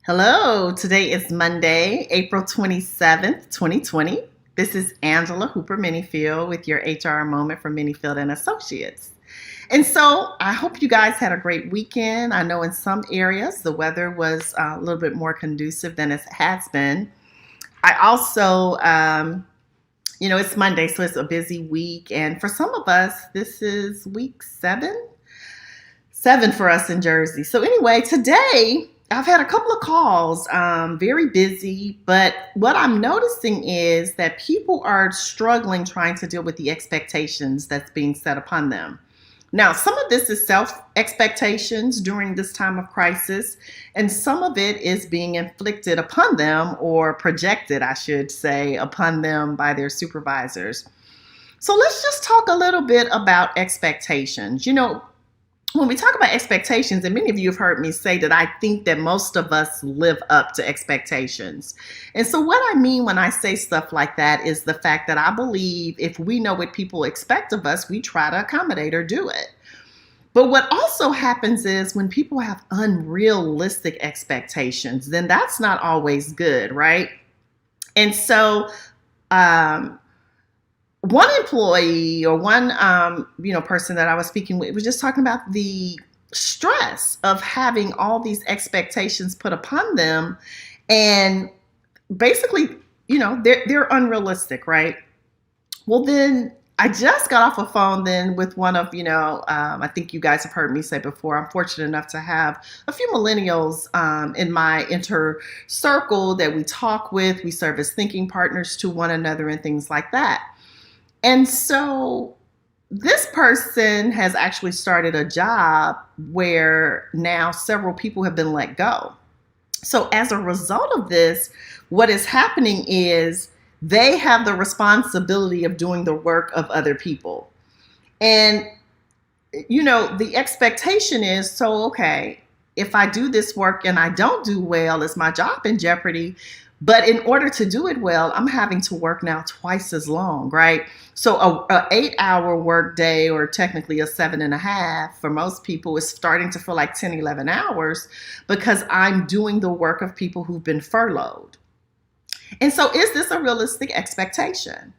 Hello, today is Monday, April 27th, 2020. This is Angela Hooper-Menifield with your HR Moment from Menifield and Associates. And so I hope you guys had a great weekend. I know in some areas the weather was a little bit more conducive than it has been. I also, it's Monday, so it's a busy week. And for some of us, this is week seven for us in Jersey. So anyway, today I've had a couple of calls, very busy, but what I'm noticing is that people are struggling trying to deal with the expectations that's being set upon them. Now, some of this is self-expectations during this time of crisis, and some of it is being inflicted upon them or projected, I should say, upon them by their supervisors. So let's just talk a little bit about expectations. When we talk about expectations, and many of you have heard me say that I think that most of us live up to expectations. And so what I mean when I say stuff like that is the fact that I believe if we know what people expect of us, we try to accommodate or do it. But what also happens is when people have unrealistic expectations, then that's not always good, right? And so, one employee or one person that I was speaking with was just talking about the stress of having all these expectations put upon them, and basically, they're unrealistic, right? Well, then I just got off a phone then with one of, I think you guys have heard me say before, I'm fortunate enough to have a few millennials in my inner circle that we talk with. We serve as thinking partners to one another and things like that. And so this person has actually started a job where now several people have been let go. So as a result of this, what is happening is they have the responsibility of doing the work of other people. And, the expectation is, so, okay, if I do this work and I don't do well, is my job in jeopardy? But in order to do it well, I'm having to work now twice as long, right? So a 8-hour work day, or technically a 7.5 for most people, is starting to feel like 10, 11 hours because I'm doing the work of people who've been furloughed. And so is this a realistic expectation?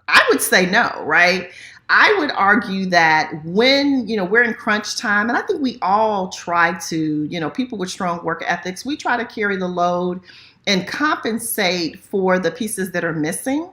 I would say no, right? I would argue that when, we're in crunch time, and I think we all try to, people with strong work ethics, we try to carry the load and compensate for the pieces that are missing.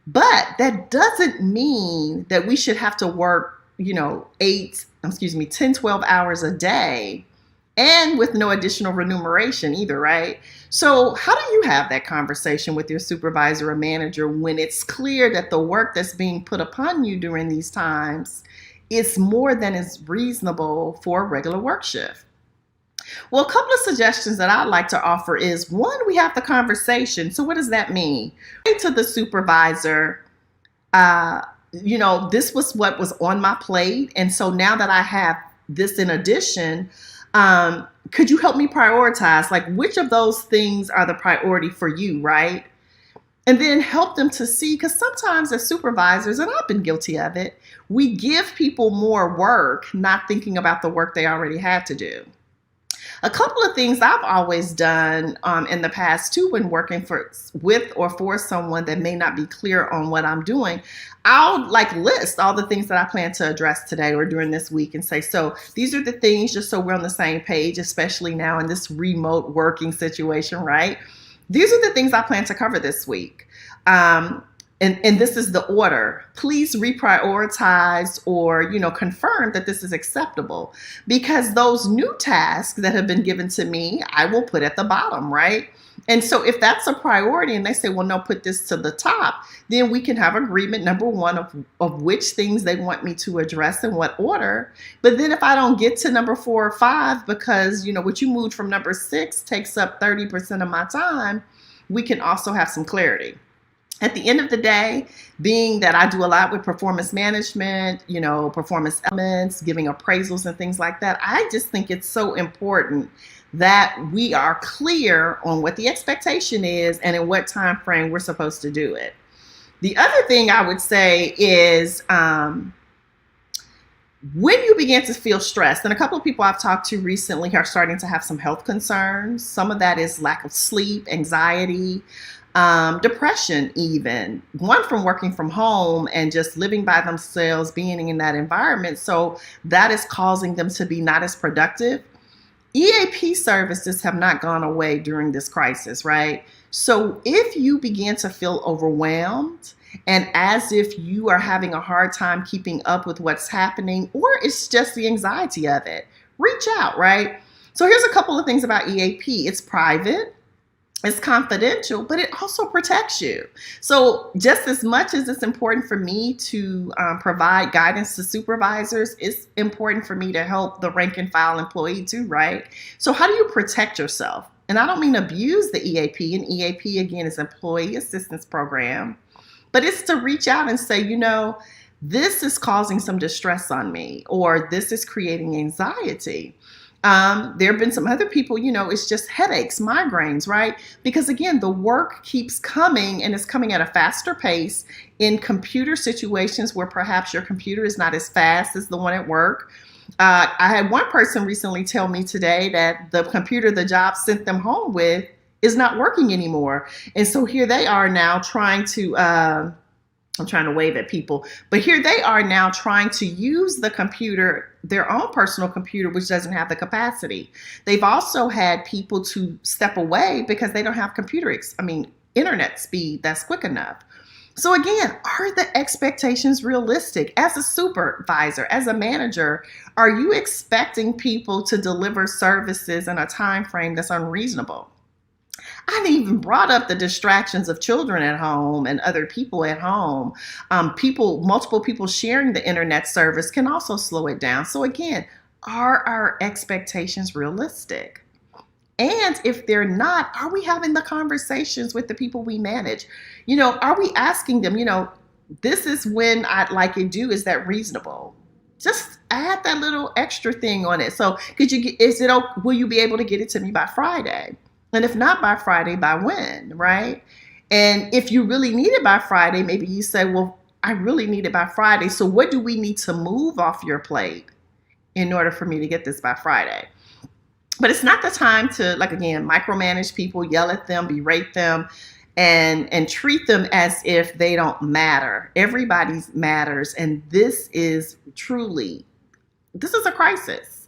But that doesn't mean that we should have to work, 10, 12 hours a day and with no additional remuneration either, right? So how do you have that conversation with your supervisor or manager when it's clear that the work that's being put upon you during these times is more than is reasonable for a regular work shift? Well, a couple of suggestions that I'd like to offer is, one, we have the conversation. So what does that mean? Say to the supervisor, this was what was on my plate. And so now that I have this in addition, could you help me prioritize? Like, which of those things are the priority for you, right? And then help them to see, because sometimes as supervisors, and I've been guilty of it, we give people more work, not thinking about the work they already had to do. A couple of things I've always done in the past too, when working with or for someone that may not be clear on what I'm doing, I'll list all the things that I plan to address today or during this week and say, so these are the things, just so we're on the same page, especially now in this remote working situation, right? These are the things I plan to cover this week. And this is the order. Please reprioritize or, confirm that this is acceptable, because those new tasks that have been given to me, I will put at the bottom, right? And so if that's a priority and they say, well, no, put this to the top, then we can have agreement, number one, of which things they want me to address in what order. But then if I don't get to number 4 or 5, because, what you moved from number 6 takes up 30% of my time, we can also have some clarity. At the end of the day, being that I do a lot with performance management, performance elements, giving appraisals and things like that, I just think it's so important that we are clear on what the expectation is and in what time frame we're supposed to do it. The other thing I would say is When you begin to feel stressed, and a couple of people I've talked to recently are starting to have some health concerns. Some of that is lack of sleep, anxiety, depression, even one from working from home and just living by themselves, being in that environment. So that is causing them to be not as productive. EAP services have not gone away during this crisis, right? So if you begin to feel overwhelmed and as if you are having a hard time keeping up with what's happening, or it's just the anxiety of it, reach out, right? So here's a couple of things about EAP. It's private. It's confidential, but it also protects you. So just as much as it's important for me to provide guidance to supervisors, it's important for me to help the rank and file employee too, right? So how do you protect yourself? And I don't mean abuse the EAP. And EAP, again, is Employee Assistance Program. But it's to reach out and say, this is causing some distress on me, or this is creating anxiety. There have been some other people, it's just headaches, migraines, right? Because again, the work keeps coming and it's coming at a faster pace in computer situations where perhaps your computer is not as fast as the one at work. I had one person recently tell me today that the computer the job sent them home with is not working anymore. And so here they are now trying to, I'm trying to wave at people, but here they are now trying to use the computer, their own personal computer, which doesn't have the capacity. They've also had people to step away because they don't have internet speed that's quick enough. So again, are the expectations realistic? As a supervisor, as a manager, are you expecting people to deliver services in a time frame that's unreasonable? I even brought up the distractions of children at home and other people at home. Multiple people sharing the internet service can also slow it down. So again, are our expectations realistic? And if they're not, are we having the conversations with the people we manage? Are we asking them, this is when I'd like it due. Is that reasonable? Just add that little extra thing on it. So will you be able to get it to me by Friday? And if not by Friday, by when, right? And if you really need it by Friday, maybe you say, well, I really need it by Friday. So what do we need to move off your plate in order for me to get this by Friday? But it's not the time to, micromanage people, yell at them, berate them, and treat them as if they don't matter. Everybody matters. And this is a crisis.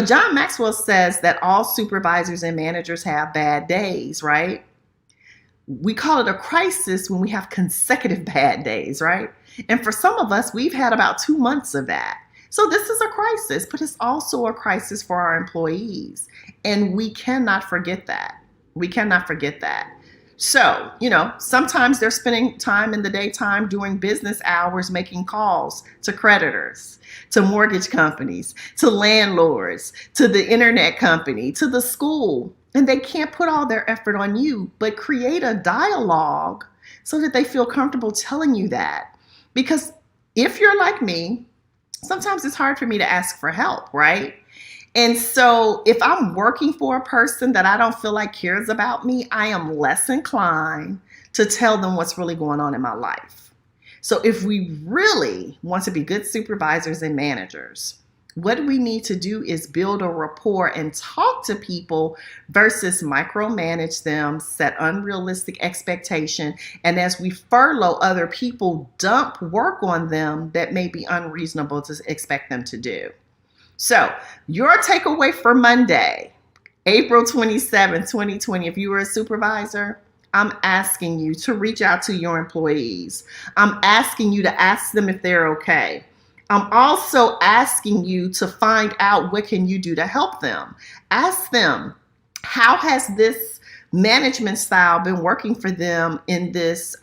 John Maxwell says that all supervisors and managers have bad days, right? We call it a crisis when we have consecutive bad days, right? And for some of us, we've had about 2 months of that. So this is a crisis, but it's also a crisis for our employees. And we cannot forget that. So, sometimes they're spending time in the daytime doing business hours, making calls to creditors, to mortgage companies, to landlords, to the internet company, to the school. And they can't put all their effort on you, but create a dialogue so that they feel comfortable telling you that. Because if you're like me, sometimes it's hard for me to ask for help, right? And so if I'm working for a person that I don't feel like cares about me, I am less inclined to tell them what's really going on in my life. So if we really want to be good supervisors and managers, what we need to do is build a rapport and talk to people versus micromanage them, set unrealistic expectation. And as we furlough other people, dump work on them that may be unreasonable to expect them to do. So your takeaway for Monday, April 27th, 2020, if you were a supervisor, I'm asking you to reach out to your employees. I'm asking you to ask them if they're okay. I'm also asking you to find out what can you do to help them. Ask them, how has this management style been working for them in this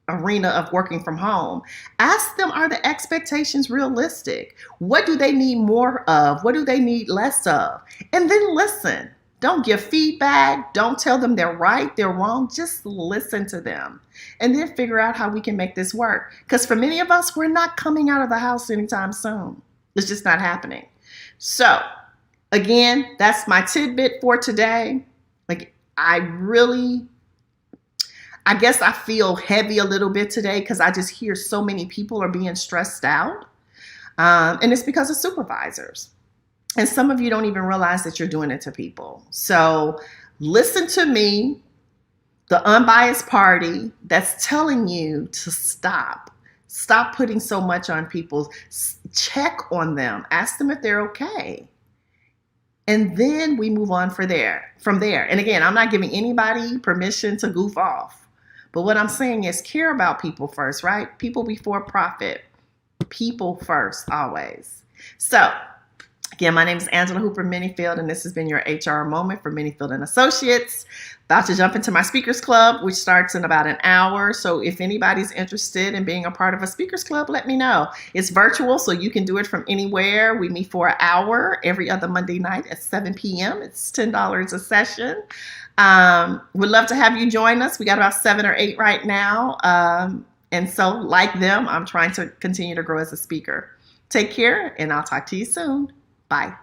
arena of working from home? Ask them, are the expectations realistic? What do they need more of? What do they need less of? And then listen. Don't give feedback. Don't tell them they're right, they're wrong. Just listen to them and then figure out how we can make this work. Because for many of us, we're not coming out of the house anytime soon. It's just not happening. So again, that's my tidbit for today. I guess I feel heavy a little bit today because I just hear so many people are being stressed out. And it's because of supervisors. And some of you don't even realize that you're doing it to people. So listen to me, the unbiased party that's telling you to stop. Stop putting so much on people. Check on them. Ask them if they're okay. And then we move on from there. And again, I'm not giving anybody permission to goof off. But what I'm saying is care about people first, right? People before profit. People first, always. So, again, my name is Angela Hooper-Menifield, and this has been your HR moment for Menifield and Associates. About to jump into my Speakers Club, which starts in about an hour. So if anybody's interested in being a part of a Speakers Club, let me know. It's virtual, so you can do it from anywhere. We meet for an hour every other Monday night at 7 p.m. It's $10 a session. We'd love to have you join us. We got about 7 or 8 right now. And so, like them, I'm trying to continue to grow as a speaker. Take care, and I'll talk to you soon. Bye.